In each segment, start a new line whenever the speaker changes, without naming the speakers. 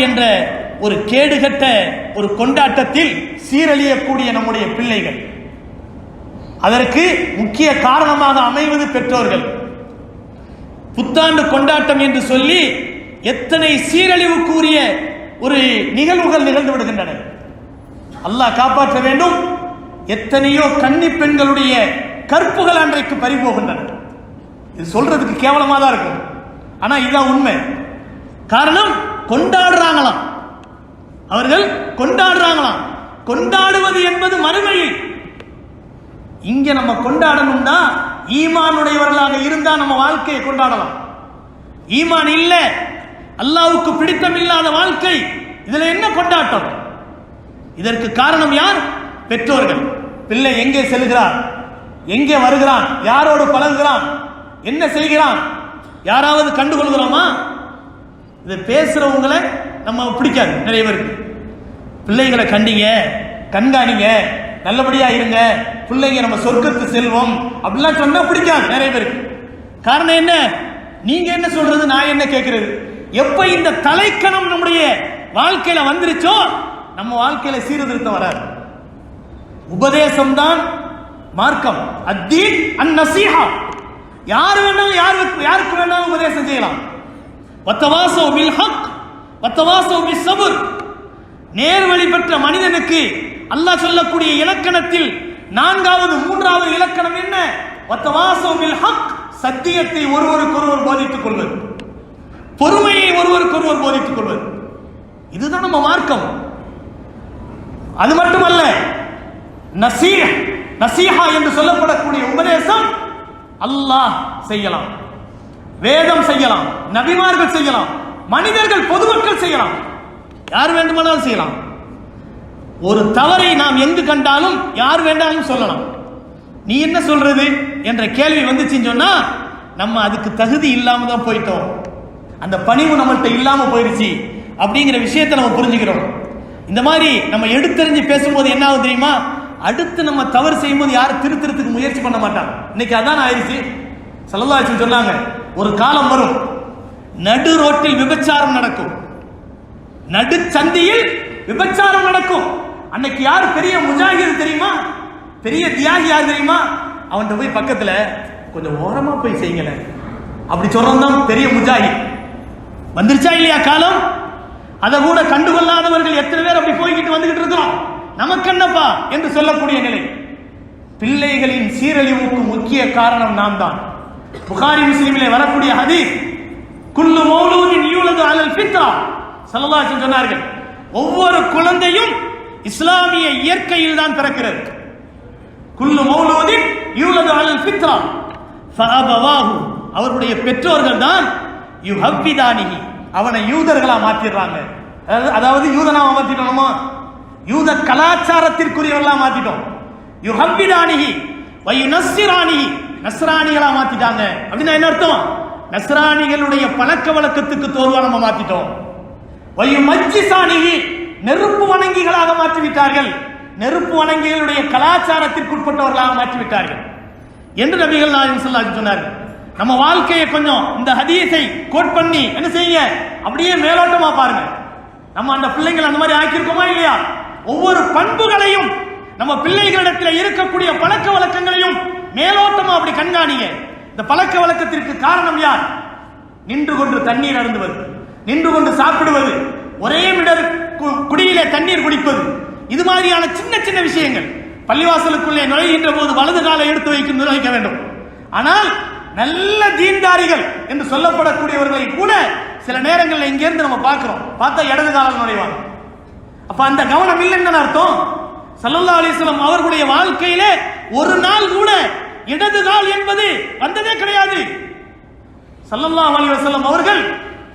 என்ற ஒரு கேடுகட்ட ஒரு கொண்டாட்டத்தில் சீரழியக்கூடிய நம்முடைய பிள்ளைகள், அதற்கு முக்கிய காரணமாக அமைவது பெற்றோர்கள். புத்தாண்டு கொண்டாட்டம் என்று சொல்லி எத்தனை சீரழிவுக்குரிய ஒரு நிகழ்வுகள் நிகழ்ந்து விடுகின்றன. அல்லாஹ் காப்பாற்ற வேண்டும். எத்தனையோ கன்னி பெண்களுடைய கற்புகள் அன்றைக்கு பறிபோகின்றன. இது சொல்றதுக்கு கேவலமா தான் இருக்கும், ஆனா இதுதான் உண்மை. காரணம், கொண்டாடுறாங்களாம், அவர்கள் கொண்டாடுறாங்களாம். கொண்டாடுவது என்பது மறுமையில். இங்க நம்ம கொண்டாடணும்னா ஈமானுடையவர்களாக இருந்தா நம்ம வாழ்க்கையை கொண்டாடலாம். ஈமான் இல்ல, அல்லாஹ்வுக்கு பிடித்தம் இல்லாத வாழ்க்கை, இதுல என்ன கொண்டாட்டம்? இதற்கு காரணம் யார்? பெற்றோர்கள். பிள்ளை எங்கே செல்கிறார், எங்கே வருகிறான், யாரோடு பழகுகிறான், என்ன செய்கிறான், யாராவது கண்டுகொள்கிறோமா? இதை பேசுறவங்களை நம்ம பிடிக்காது நிறைய பேருக்கு. பிள்ளைகளை கண்டிங்க, கண்காணிங்க, நல்லபடியா இருங்க, பிள்ளைங்க நம்ம சொர்க்கத்து செல்வம் அப்படிலாம் சொன்னா பிடிக்காது நிறைய பேருக்கு. காரணம் என்ன? நீங்க என்ன சொல்றது, நான் என்ன கேட்கிறது? எப்ப இந்த தலைக்கணம் நம்முடைய வாழ்க்கையில வந்துருச்சோ நம்ம வாழ்க்கையில சீர்திருத்தம் வராது. உபதேசம் தான் மார்க்கம். அத்தீன் அன்-நஸீஹா. யார் வேணாலும் யாருக்கு வேணாலும் உபதேசம் செய்யலாம். வத்தவாஸவ் பில் ஹக் வத்தவாஸவ் பிஸ் ஸப்ர். நேர்வழி பெற்ற மனிதனுக்கு அல்லாஹ் சொல்லக்கூடிய இலக்கணத்தில் மூன்றாவது இலக்கணம் என்ன? வத்தவாஸவ் பில் ஹக். சத்தியத்தை ஒருவருக்கொருவர் போதித்துக் கொள்வது, பொறுமையை ஒருவருக்கொருவர் போதித்துக் கொள்வது, இதுதான் நம்ம மார்க்கம். அது மட்டுமல்ல, நசீஹா என்று சொல்லப்படக்கூடிய உபதேசம் அல்லாஹ் செய்யலாம், வேதம் செய்யலாம், நபிமார்கள் செய்யலாம், மனிதர்கள் பொதுமக்கள் செய்யலாம், யார் வேண்டுமானாலும் செய்யலாம். ஒரு தவறை நாம் எங்கு கண்டாலும் யார் வேண்டாலும் சொல்லலாம். நீ என்ன சொல்றது என்ற கேள்வி வந்துச்சுன்னு சொன்னா நம்ம அதுக்கு தகுதி இல்லாம தான் போயிட்டோம், அந்த பணிவு நம்மள்கிட்ட இல்லாம போயிடுச்சு அப்படிங்கிற விஷயத்தை நம்ம புரிஞ்சுக்கிறோம். இந்த மாதிரி நம்ம எடுத்தறிஞ்சு பேசும்போது என்ன ஆகும் தெரியுமா? அடுத்து நம்ம தவறு செய்யும்போது யாரும் திருத்தறதுக்கு முயற்சி பண்ண மாட்டாங்க. இன்னைக்கு அதான் ஆயிடுச்சு. ஸல்லல்லாஹு அலைஹி வஸல்லம் சொன்னாங்க, ஒரு காலம் வரும், நடு ரோட்டில் விபச்சாரம் நடக்கும், நடு சந்தியில் விபச்சாரம் நடக்கும். அன்னைக்கு யார் பெரிய முஜாஹித் தெரியுமா? பெரிய தியாகி யார் தெரியுமா? அவன்கிட்ட போய் பக்கத்துல கொஞ்சம் ஓரமா போய் செய்யுங்கள அப்படி சொல்றதுதான் பெரிய முஜாஹித். வந்துருச்சா இல்லையா காலம்? அதை கூட கண்டுகொள்ளாதவர்கள் எத்தனை பேர் அப்படி போய்கிட்டு வந்துகிட்டு இருக்கிறோம். நமக்கு என்னப்பா என்று சொல்லக்கூடிய நிலை. பிள்ளைகளின் சீரழிவுக்கு முக்கிய காரணம் நாம் தான். புகாரி முஸ்லிமிலே வரக்கூடிய ஹதீஸ், குல்லு மௌலூதின் யூலது அலல் ஃபித்ரா. ஸல்லல்லாஹு அலைஹி வஸல்லம் சொன்னார்கள், ஒவ்வொரு குழந்தையும் இஸ்லாமிய இயற்கையில் தான் பிறக்கிறது. குல்லு மௌலூதின் யூலது அலல் ஃபித்ரா ஃபஅபவாஹு. அவருடைய பெற்றோர்கள் தான் யுஹவ்விதானிஹி, அவனை யூதர்களா மாத்திடுறாங்க. அதாவது யூதனாக மாத்திட்டோமா, யூத கலாச்சாரத்திற்குரியவர்களா மாத்திட்டோம். யுஹவ்விதானிஹி வயுனஸ்ஸிரானிஹி, நஸ்ரானிகளா மாத்திட்டாங்க. அப்படின்னா என்ன அர்த்தம்? நஸ்ரானிகளுடைய பழக்க வழக்கத்துக்கு தோல்வா நம்ம மாத்திட்டோம். வயுமஜ்ஜிசானிஹி, நெருப்பு வணங்கிகளாக மாற்றிவிட்டார்கள், நெருப்பு வணங்கிகளுடைய கலாச்சாரத்திற்குட்பட்டவர்களாக மாற்றிவிட்டார்கள் என்று நபிகள் நாயகம் ஸல்லல்லாஹு அலைஹி வஸல்லம் சொன்னார்கள். நம்ம வாழ்க்கையை கொஞ்சம் இந்த ஹதீஸை கோட் பண்ணி என்ன செய்யுங்க, அப்படியே மேலோட்டமா பாருங்க. நம்ம அந்த பிள்ளைகள் அந்த மாதிரி ஆக்கியிருக்கோமா இல்லையா? ஒவ்வொரு பண்புகளையும் நம்ம பிள்ளைகளிடத்தில் இருக்கக்கூடிய பழக்க வழக்கங்களையும் மேலோட்டமா அப்படி கண்காணிங்க. இந்த பழக்க வழக்கத்திற்கு காரணம் யார்? நின்று கொண்டு தண்ணீர் அருந்துவது, நின்று கொண்டு சாப்பிடுவது, ஒரே மிடர் குடியிலே தண்ணீர் குடிப்பது, இது மாதிரியான சின்ன சின்ன விஷயங்கள். பள்ளிவாசலுக்குள்ளே நுழைகின்ற போது வலது காலை எடுத்து வைக்க வேண்டும். ஆனால் நல்ல தீன்தாரிகள் என்று சொல்லப்படக்கூடியவர்களை கூட சில நேரங்களில் இங்கிருந்து நம்ம பார்க்கிறோம், பார்த்தா இடது காலம் நுழைவாங்க. அப்ப அந்த கவனம் இல்லைன்னு அர்த்தம். ஸல்லல்லாஹு அலைஹி வஸல்லம் அவர்களுடைய வாழ்க்கையிலே ஒரு நாள் கூட இடது கால் என்பது வந்ததே கிடையாது. ஸல்லல்லாஹு அலைஹி வஸல்லம் அவர்கள்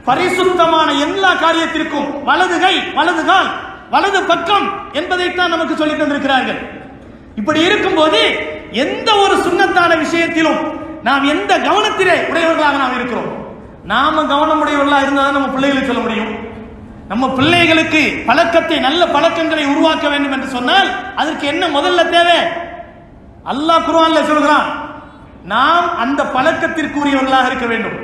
பரிசுத்தமான எல்லா காரியத்திற்கும் வலது கை, வலது கால், வலது பக்கம் என்பதைத்தான் நமக்கு சொல்லி தந்திருக்கிறார்கள். இப்படி இருக்கும்போது எந்த ஒரு சுன்னத்தான விஷயத்திலும் நாம் எந்த கவனத்திலே உடையவர்களாக நாம் இருக்கிறோம்? நாம கவனம் உடையவர்களாக இருந்தால் நம்ம பிள்ளைகளுக்கு சொல்ல முடியும். நம்ம பிள்ளைகளுக்கு பழக்கத்தை, நல்ல பழக்கங்களை உருவாக்க வேண்டும் என்று சொன்னால் அதற்கு என்ன முதல்ல தேவை? அல்லாஹ் குர்ஆன்ல சொல்கிறான், நாம் அந்த பழக்கத்திற்குரியவர்களாக இருக்க வேண்டும்.